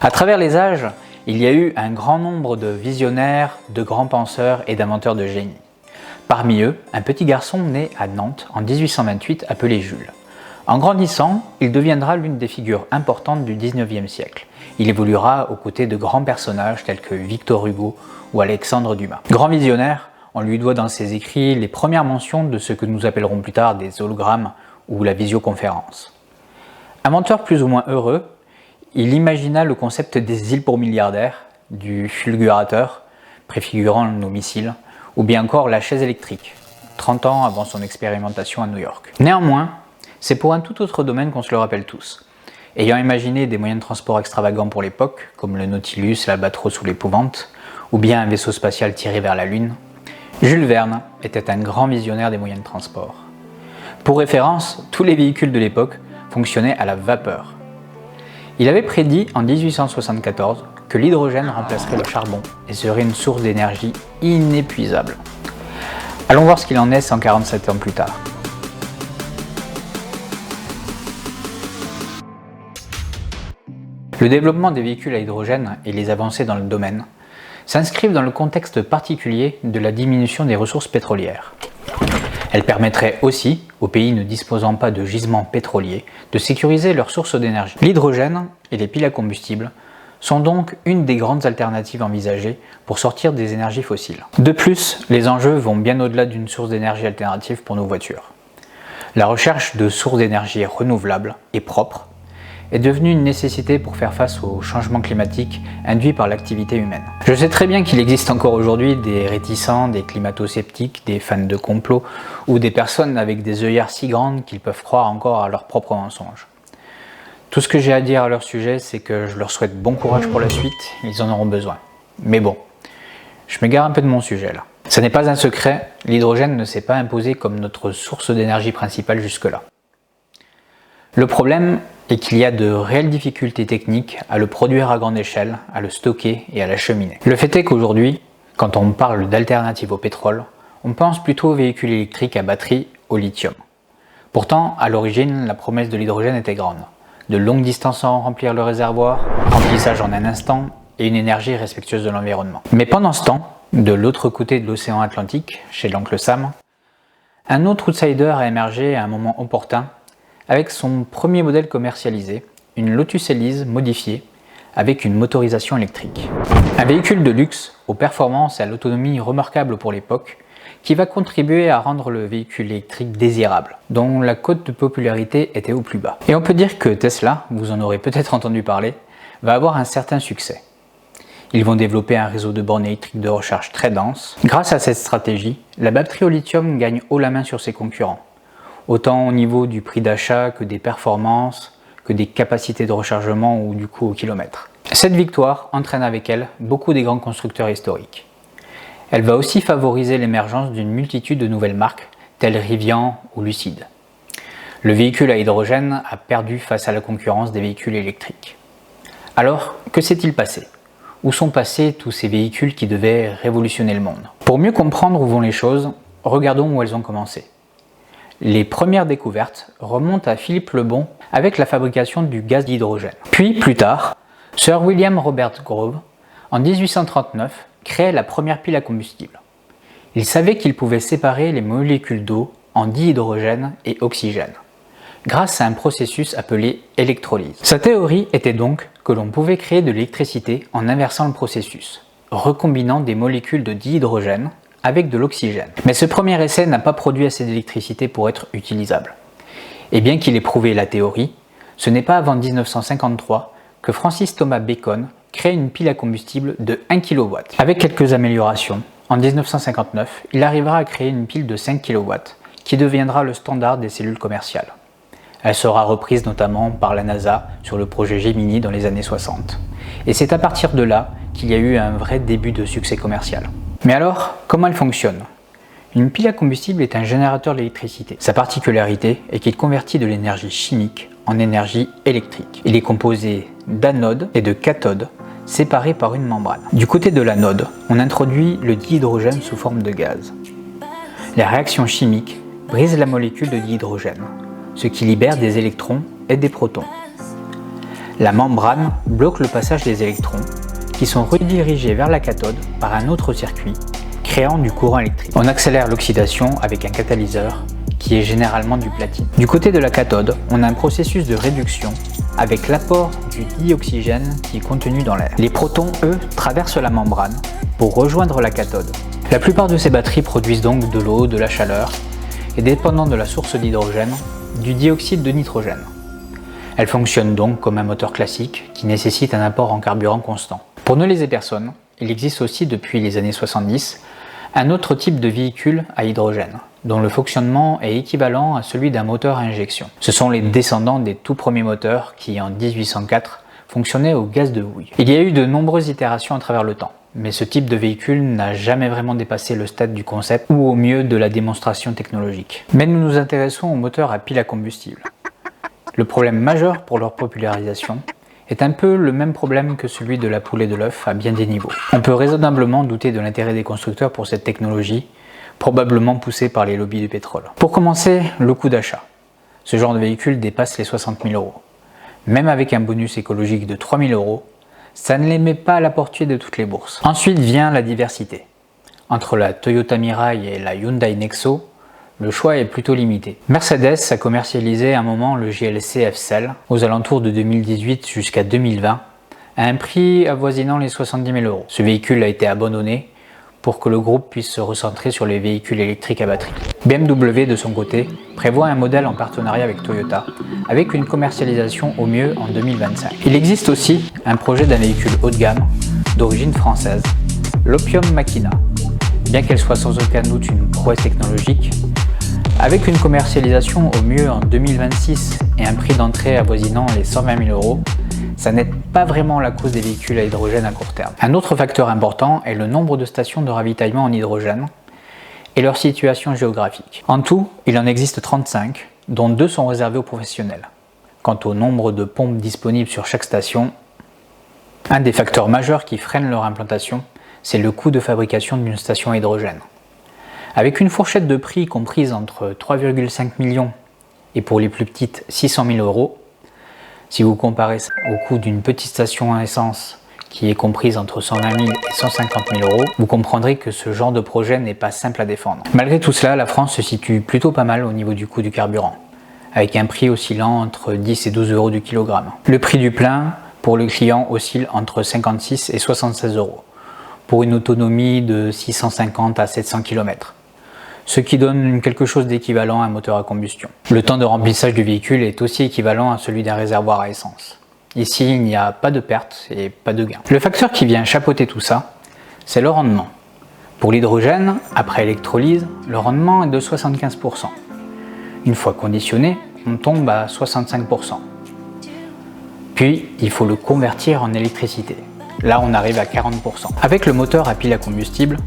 À travers les âges, il y a eu un grand nombre de visionnaires, de grands penseurs et d'inventeurs de génie. Parmi eux, un petit garçon né à Nantes en 1828 appelé Jules. En grandissant, il deviendra l'une des figures importantes du XIXe siècle. Il évoluera aux côtés de grands personnages tels que Victor Hugo ou Alexandre Dumas. Grand visionnaire, on lui doit dans ses écrits les premières mentions de ce que nous appellerons plus tard des hologrammes ou la visioconférence. Inventeur plus ou moins heureux, il imagina le concept des îles pour milliardaires, du fulgurateur, préfigurant nos missiles, ou bien encore la chaise électrique, 30 ans avant son expérimentation à New York. Néanmoins, c'est pour un tout autre domaine qu'on se le rappelle tous. Ayant imaginé des moyens de transport extravagants pour l'époque, comme le Nautilus, l'Albatros ou l'Épouvante, ou bien un vaisseau spatial tiré vers la Lune, Jules Verne était un grand visionnaire des moyens de transport. Pour référence, tous les véhicules de l'époque fonctionnaient à la vapeur. Il avait prédit en 1874 que l'hydrogène remplacerait le charbon et serait une source d'énergie inépuisable. Allons voir ce qu'il en est 147 ans plus tard. Le développement des véhicules à hydrogène et les avancées dans le domaine s'inscrivent dans le contexte particulier de la diminution des ressources pétrolières. Elles permettraient aussi, aux pays ne disposant pas de gisements pétroliers, de sécuriser leurs sources d'énergie. L'hydrogène et les piles à combustible sont donc une des grandes alternatives envisagées pour sortir des énergies fossiles. De plus, les enjeux vont bien au-delà d'une source d'énergie alternative pour nos voitures. La recherche de sources d'énergie renouvelables et propres est devenue une nécessité pour faire face aux changements climatiques induits par l'activité humaine. Je sais très bien qu'il existe encore aujourd'hui des réticents, des climato-sceptiques, des fans de complot ou des personnes avec des œillères si grandes qu'ils peuvent croire encore à leurs propres mensonges. Tout ce que j'ai à dire à leur sujet, c'est que je leur souhaite bon courage pour la suite, ils en auront besoin. Mais bon, je m'égare un peu de mon sujet là. Ce n'est pas un secret, l'hydrogène ne s'est pas imposé comme notre source d'énergie principale jusque-là. Le problème est qu'il y a de réelles difficultés techniques à le produire à grande échelle, à le stocker et à l'acheminer. Le fait est qu'aujourd'hui, quand on parle d'alternatives au pétrole, on pense plutôt aux véhicules électriques à batterie au lithium. Pourtant, à l'origine, la promesse de l'hydrogène était grande. De longues distances sans remplir le réservoir, remplissage en un instant et une énergie respectueuse de l'environnement. Mais pendant ce temps, de l'autre côté de l'océan Atlantique, chez l'oncle Sam, un autre outsider a émergé à un moment opportun avec son premier modèle commercialisé, une Lotus Elise modifiée avec une motorisation électrique. Un véhicule de luxe aux performances et à l'autonomie remarquables pour l'époque qui va contribuer à rendre le véhicule électrique désirable, dont la cote de popularité était au plus bas. Et on peut dire que Tesla, vous en aurez peut-être entendu parler, va avoir un certain succès. Ils vont développer un réseau de bornes électriques de recharge très dense. Grâce à cette stratégie, la batterie au lithium gagne haut la main sur ses concurrents, autant au niveau du prix d'achat que des performances, que des capacités de rechargement ou du coût au kilomètre. Cette victoire entraîne avec elle beaucoup des grands constructeurs historiques. Elle va aussi favoriser l'émergence d'une multitude de nouvelles marques, telles Rivian ou Lucid. Le véhicule à hydrogène a perdu face à la concurrence des véhicules électriques. Alors, que s'est-il passé? Où sont passés tous ces véhicules qui devaient révolutionner le monde? Pour mieux comprendre où vont les choses, regardons où elles ont commencé. Les premières découvertes remontent à Philippe le Bon avec la fabrication du gaz d'hydrogène. Puis, plus tard, Sir William Robert Grove, en 1839, crée la première pile à combustible. Il savait qu'il pouvait séparer les molécules d'eau en dihydrogène et oxygène, grâce à un processus appelé électrolyse. Sa théorie était donc que l'on pouvait créer de l'électricité en inversant le processus, recombinant des molécules de dihydrogène avec de l'oxygène. Mais ce premier essai n'a pas produit assez d'électricité pour être utilisable. Et bien qu'il ait prouvé la théorie, ce n'est pas avant 1953 que Francis Thomas Bacon crée une pile à combustible de 1 kW. Avec quelques améliorations, en 1959, il arrivera à créer une pile de 5 kW qui deviendra le standard des cellules commerciales. Elle sera reprise notamment par la NASA sur le projet Gemini dans les années 60. Et c'est à partir de là qu'il y a eu un vrai début de succès commercial. Mais alors, comment elle fonctionne? Une pile à combustible est un générateur d'électricité. Sa particularité est qu'il convertit de l'énergie chimique en énergie électrique. Il est composé d'anodes et de cathodes séparés par une membrane. Du côté de l'anode, on introduit le dihydrogène sous forme de gaz. Les réactions chimiques brisent la molécule de dihydrogène, ce qui libère des électrons et des protons. La membrane bloque le passage des électrons qui sont redirigés vers la cathode par un autre circuit, créant du courant électrique. On accélère l'oxydation avec un catalyseur qui est généralement du platine. Du côté de la cathode, on a un processus de réduction avec l'apport du dioxygène qui est contenu dans l'air. Les protons, eux, traversent la membrane pour rejoindre la cathode. La plupart de ces batteries produisent donc de l'eau, de la chaleur et, dépendant de la source d'hydrogène, du dioxyde de nitrogène. Elles fonctionnent donc comme un moteur classique qui nécessite un apport en carburant constant. Pour ne léser personne, il existe aussi depuis les années 70 un autre type de véhicule à hydrogène, dont le fonctionnement est équivalent à celui d'un moteur à injection. Ce sont les descendants des tout premiers moteurs qui, en 1804, fonctionnaient au gaz de houille. Il y a eu de nombreuses itérations à travers le temps, mais ce type de véhicule n'a jamais vraiment dépassé le stade du concept ou au mieux de la démonstration technologique. Mais nous nous intéressons aux moteurs à pile à combustible. Le problème majeur pour leur popularisation est un peu le même problème que celui de la poule et de l'œuf à bien des niveaux. On peut raisonnablement douter de l'intérêt des constructeurs pour cette technologie, probablement poussée par les lobbies du pétrole. Pour commencer, le coût d'achat. Ce genre de véhicule dépasse les 60 000 €. Même avec un bonus écologique de 3 000 €, ça ne les met pas à la portée de toutes les bourses. Ensuite vient la diversité. Entre la Toyota Mirai et la Hyundai Nexo, le choix est plutôt limité. Mercedes a commercialisé à un moment le GLC F-Cell aux alentours de 2018 jusqu'à 2020 à un prix avoisinant les 70 000 €. Ce véhicule a été abandonné pour que le groupe puisse se recentrer sur les véhicules électriques à batterie. BMW, de son côté, prévoit un modèle en partenariat avec Toyota, avec une commercialisation au mieux en 2025. Il existe aussi un projet d'un véhicule haut de gamme, d'origine française, l'Opium Machina. Bien qu'elle soit sans aucun doute une prouesse technologique, avec une commercialisation au mieux en 2026 et un prix d'entrée avoisinant les 120 000 €, ça n'aide pas vraiment la cause des véhicules à hydrogène à court terme. Un autre facteur important est le nombre de stations de ravitaillement en hydrogène et leur situation géographique. En tout, il en existe 35, dont 2 sont réservés aux professionnels. Quant au nombre de pompes disponibles sur chaque station, un des facteurs majeurs qui freine leur implantation, c'est le coût de fabrication d'une station à hydrogène. Avec une fourchette de prix comprise entre 3,5 millions et pour les plus petites 600 000 €, si vous comparez au coût d'une petite station à essence qui est comprise entre 120 000 et 150 000 €, vous comprendrez que ce genre de projet n'est pas simple à défendre. Malgré tout cela, la France se situe plutôt pas mal au niveau du coût du carburant, avec un prix oscillant entre 10 et 12 € du kilogramme. Le prix du plein pour le client oscille entre 56 et 76 €, pour une autonomie de 650 à 700 km. Ce qui donne quelque chose d'équivalent à un moteur à combustion. Le temps de remplissage du véhicule est aussi équivalent à celui d'un réservoir à essence. Ici, il n'y a pas de perte et pas de gain. Le facteur qui vient chapeauter tout ça, c'est le rendement. Pour l'hydrogène, après électrolyse, le rendement est de 75%. Une fois conditionné, on tombe à 65%. Puis, il faut le convertir en électricité. Là, on arrive à 40%. Avec le moteur à pile à combustible,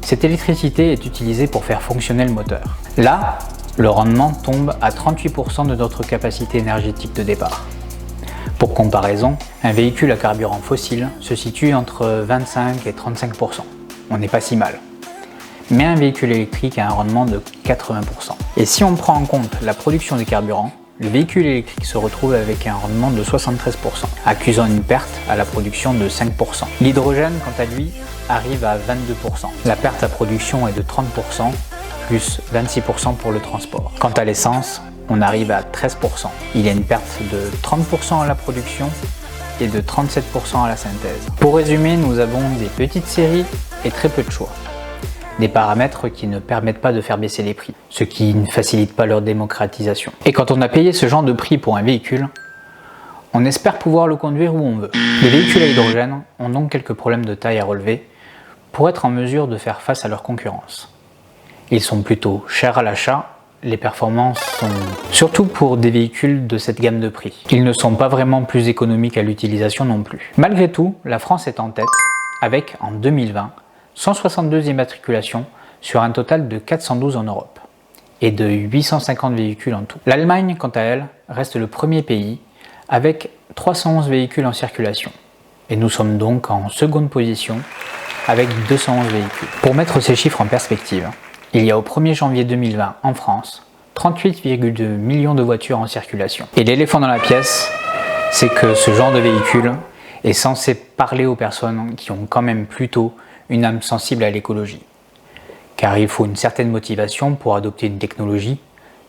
cette électricité est utilisée pour faire fonctionner le moteur. Là, le rendement tombe à 38% de notre capacité énergétique de départ. Pour comparaison, un véhicule à carburant fossile se situe entre 25 et 35%. On n'est pas si mal. Mais un véhicule électrique a un rendement de 80%. Et si on prend en compte la production de carburant, le véhicule électrique se retrouve avec un rendement de 73%, accusant une perte à la production de 5%. L'hydrogène, quant à lui, arrive à 22%. La perte à production est de 30%, plus 26% pour le transport. Quant à l'essence, on arrive à 13%. Il y a une perte de 30% à la production et de 37% à la synthèse. Pour résumer, nous avons des petites séries et très peu de choix. Des paramètres qui ne permettent pas de faire baisser les prix, ce qui ne facilite pas leur démocratisation. Et quand on a payé ce genre de prix pour un véhicule, on espère pouvoir le conduire où on veut. Les véhicules à hydrogène ont donc quelques problèmes de taille à relever pour être en mesure de faire face à leur concurrence. Ils sont plutôt chers à l'achat, les performances sont surtout pour des véhicules de cette gamme de prix. Ils ne sont pas vraiment plus économiques à l'utilisation non plus. Malgré tout, la France est en tête avec, en 2020, 162 immatriculations sur un total de 412 en Europe et de 850 véhicules en tout. L'Allemagne, quant à elle, reste le premier pays avec 311 véhicules en circulation et nous sommes donc en seconde position avec 211 véhicules. Pour mettre ces chiffres en perspective, il y a au 1er janvier 2020 en France 38,2 millions de voitures en circulation. Et l'éléphant dans la pièce, c'est que ce genre de véhicule est censé parler aux personnes qui ont quand même plutôt une âme sensible à l'écologie. Car il faut une certaine motivation pour adopter une technologie,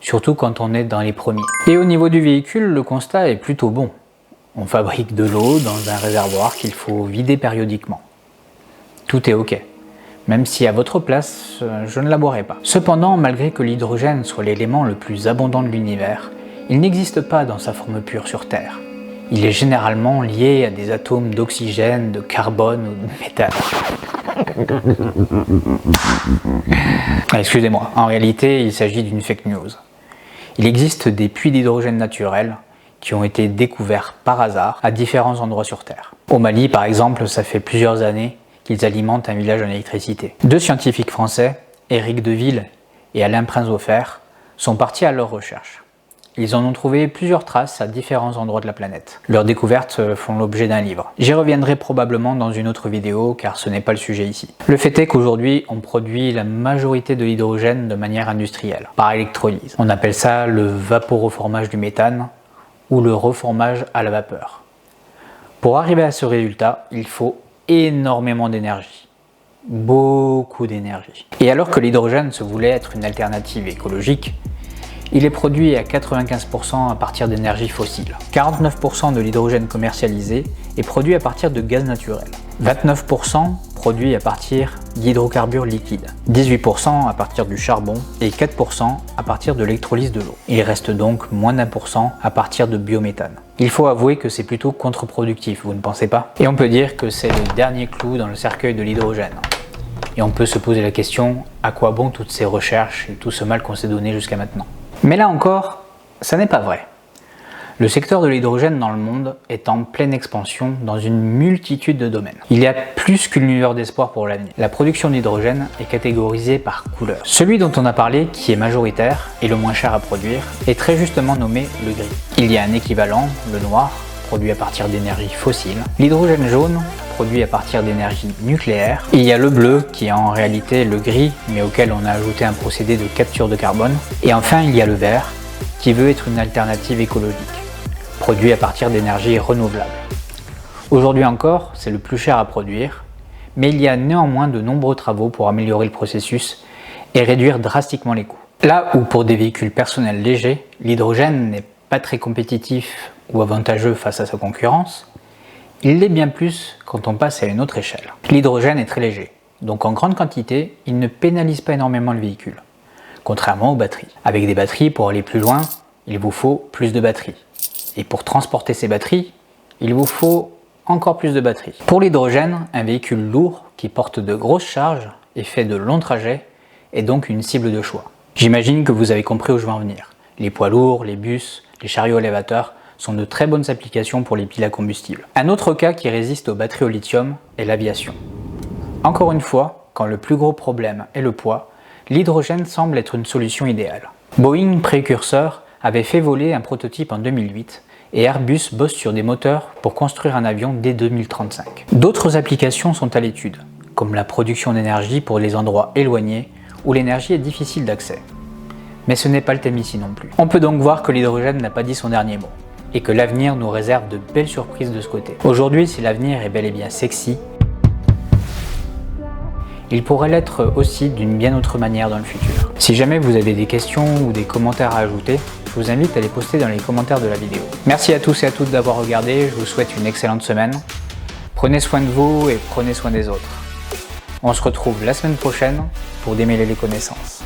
surtout quand on est dans les premiers. Et au niveau du véhicule, le constat est plutôt bon. On fabrique de l'eau dans un réservoir qu'il faut vider périodiquement. Tout est ok, même si à votre place, je ne la boirais pas. Cependant, malgré que l'hydrogène soit l'élément le plus abondant de l'univers, il n'existe pas dans sa forme pure sur Terre. Il est généralement lié à des atomes d'oxygène, de carbone ou de méthane. Excusez-moi, en réalité, il s'agit d'une fake news. Il existe des puits d'hydrogène naturels qui ont été découverts par hasard à différents endroits sur Terre. Au Mali, par exemple, ça fait plusieurs années qu'ils alimentent un village en électricité. 2 scientifiques français, Éric Deville et Alain Prince-Aufer, sont partis à leur recherche. Ils en ont trouvé plusieurs traces à différents endroits de la planète. Leurs découvertes font l'objet d'un livre. J'y reviendrai probablement dans une autre vidéo car ce n'est pas le sujet ici. Le fait est qu'aujourd'hui, on produit la majorité de l'hydrogène de manière industrielle, par électrolyse. On appelle ça le vaporoformage du méthane ou le reformage à la vapeur. Pour arriver à ce résultat, il faut énormément d'énergie. Beaucoup d'énergie. Et alors que l'hydrogène se voulait être une alternative écologique, il est produit à 95% à partir d'énergie fossile. 49% de l'hydrogène commercialisé est produit à partir de gaz naturel. 29% produit à partir d'hydrocarbures liquides. 18% à partir du charbon et 4% à partir de l'électrolyse de l'eau. Il reste donc moins d'1% à partir de biométhane. Il faut avouer que c'est plutôt contre-productif, vous ne pensez pas? Et on peut dire que c'est le dernier clou dans le cercueil de l'hydrogène. Et on peut se poser la question, à quoi bon toutes ces recherches et tout ce mal qu'on s'est donné jusqu'à maintenant? Mais là encore, ça n'est pas vrai. Le secteur de l'hydrogène dans le monde est en pleine expansion dans une multitude de domaines. Il y a plus qu'une lueur d'espoir pour l'avenir. La production d'hydrogène est catégorisée par couleur. Celui dont on a parlé, qui est majoritaire et le moins cher à produire, est très justement nommé le gris. Il y a un équivalent, le noir, produit à partir d'énergie fossile. L'hydrogène jaune, produit à partir d'énergie nucléaire. Et il y a le bleu qui est en réalité le gris mais auquel on a ajouté un procédé de capture de carbone. Et enfin il y a le vert qui veut être une alternative écologique, produit à partir d'énergie renouvelable. Aujourd'hui encore c'est le plus cher à produire, mais il y a néanmoins de nombreux travaux pour améliorer le processus et réduire drastiquement les coûts. Là où pour des véhicules personnels légers, l'hydrogène n'est pas très compétitif ou avantageux face à sa concurrence, il l'est bien plus quand on passe à une autre échelle. L'hydrogène est très léger, donc en grande quantité, il ne pénalise pas énormément le véhicule, contrairement aux batteries. Avec des batteries, pour aller plus loin, il vous faut plus de batteries. Et pour transporter ces batteries, il vous faut encore plus de batteries. Pour l'hydrogène, un véhicule lourd qui porte de grosses charges et fait de longs trajets est donc une cible de choix. J'imagine que vous avez compris où je veux en venir. Les poids lourds, les bus, les chariots élévateurs sont de très bonnes applications pour les piles à combustible. Un autre cas qui résiste aux batteries au lithium est l'aviation. Encore une fois, quand le plus gros problème est le poids, l'hydrogène semble être une solution idéale. Boeing, précurseur, avait fait voler un prototype en 2008 et Airbus bosse sur des moteurs pour construire un avion dès 2035. D'autres applications sont à l'étude, comme la production d'énergie pour les endroits éloignés où l'énergie est difficile d'accès. Mais ce n'est pas le thème ici non plus. On peut donc voir que l'hydrogène n'a pas dit son dernier mot, et que l'avenir nous réserve de belles surprises de ce côté. Aujourd'hui, si l'avenir est bel et bien sexy, il pourrait l'être aussi d'une bien autre manière dans le futur. Si jamais vous avez des questions ou des commentaires à ajouter, je vous invite à les poster dans les commentaires de la vidéo. Merci à tous et à toutes d'avoir regardé, je vous souhaite une excellente semaine. Prenez soin de vous et prenez soin des autres. On se retrouve la semaine prochaine pour démêler les connaissances.